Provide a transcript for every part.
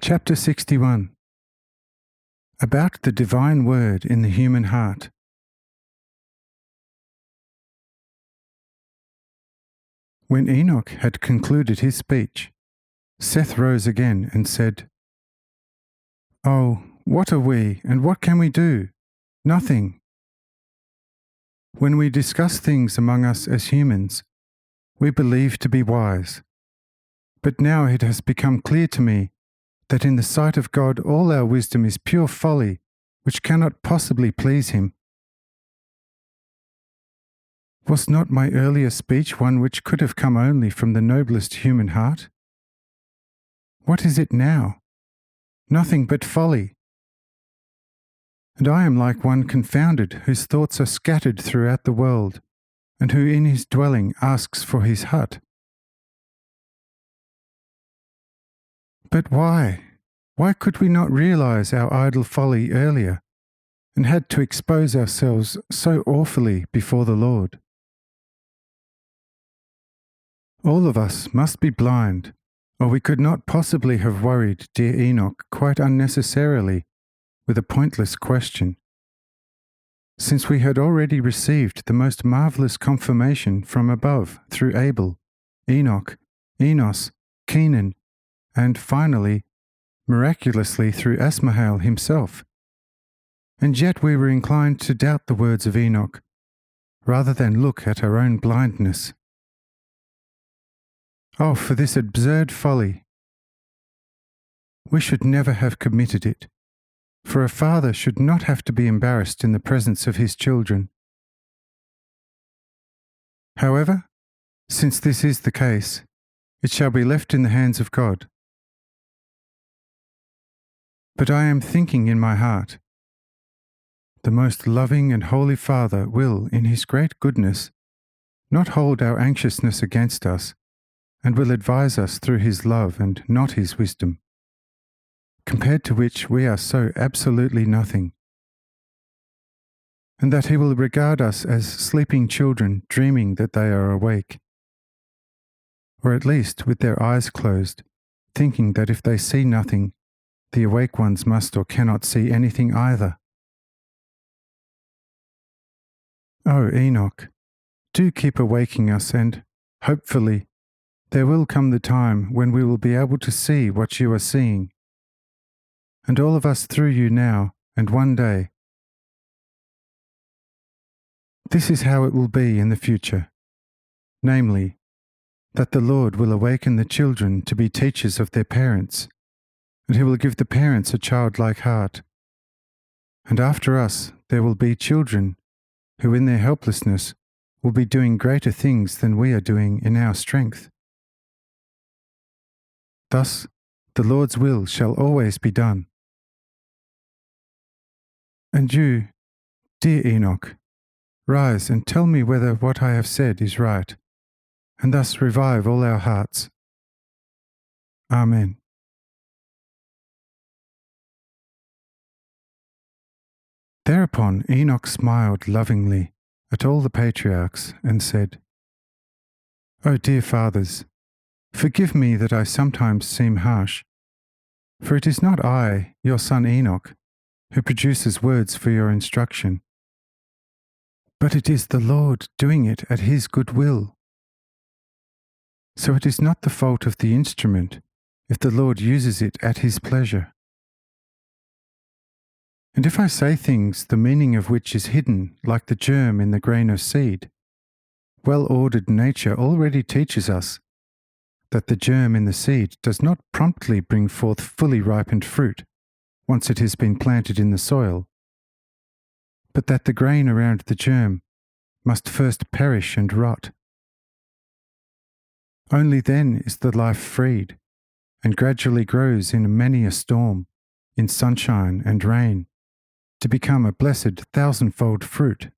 Chapter 61. About the divine word in the human heart. When Enoch had concluded his speech, Seth rose again and said, "Oh, what are we, and what can we do? Nothing. When we discuss things among us as humans, we believe to be wise. But now it has become clear to me that in the sight of God all our wisdom is pure folly, which cannot possibly please Him. Was not my earlier speech one which could have come only from the noblest human heart? What is it now? Nothing but folly. And I am like one confounded, whose thoughts are scattered throughout the world, and who in his dwelling asks for his hut. But why? Why could we not realize our idle folly earlier, and had to expose ourselves so awfully before the Lord? All of us must be blind, or we could not possibly have worried dear Enoch quite unnecessarily with a pointless question, since we had already received the most marvelous confirmation from above through Abel, Enoch, Enos, Kenan, and finally, miraculously through Asmahel himself. And yet we were inclined to doubt the words of Enoch, rather than look at our own blindness. Oh, for this absurd folly! We should never have committed it, for a father should not have to be embarrassed in the presence of his children. However, since this is the case, it shall be left in the hands of God. But I am thinking in my heart, the most loving and holy Father will, in His great goodness, not hold our anxiousness against us, and will advise us through His love and not His wisdom, compared to which we are so absolutely nothing, and that He will regard us as sleeping children dreaming that they are awake, or at least with their eyes closed, thinking that if they see nothing, the awake ones must or cannot see anything either. Oh, Enoch, do keep awaking us, and, hopefully, there will come the time when we will be able to see what you are seeing, and all of us through you now and one day. This is how it will be in the future, namely, that the Lord will awaken the children to be teachers of their parents, and He will give the parents a childlike heart. And after us there will be children who in their helplessness will be doing greater things than we are doing in our strength. Thus the Lord's will shall always be done. And you, dear Enoch, rise and tell me whether what I have said is right, and thus revive all our hearts. Amen. Thereupon Enoch smiled lovingly at all the patriarchs and said, "O dear fathers, forgive me that I sometimes seem harsh, for it is not I, your son Enoch, who produces words for your instruction, but it is the Lord doing it at His good will. So it is not the fault of the instrument if the Lord uses it at His pleasure. And if I say things the meaning of which is hidden like the germ in the grain of seed, well-ordered nature already teaches us that the germ in the seed does not promptly bring forth fully ripened fruit once it has been planted in the soil, but that the grain around the germ must first perish and rot. Only then is the life freed, and gradually grows in many a storm, in sunshine and rain, to become a blessed thousandfold fruit.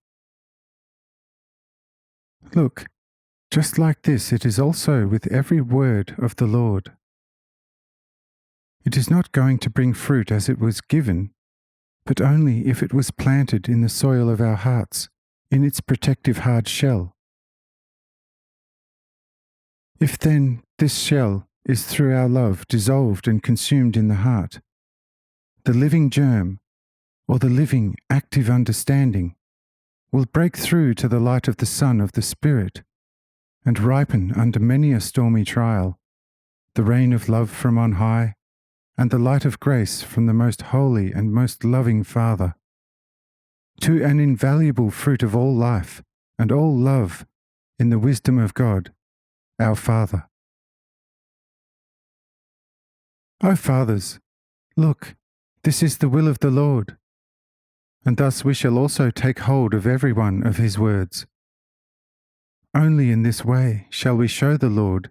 Look, just like this it is also with every word of the Lord. It is not going to bring fruit as it was given, but only if it was planted in the soil of our hearts, in its protective hard shell. If then this shell is through our love dissolved and consumed in the heart. The living germ, or the living active understanding, will break through to the light of the sun of the Spirit and ripen under many a stormy trial, the rain of love from on high, and the light of grace from the most holy and most loving Father, to an invaluable fruit of all life and all love in the wisdom of God, our Father. O fathers, look, this is the will of the Lord, and thus we shall also take hold of every one of his words. Only in this way shall we show the Lord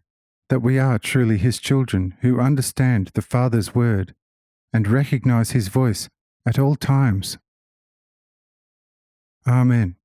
that we are truly his children who understand the Father's word and recognize his voice at all times. Amen.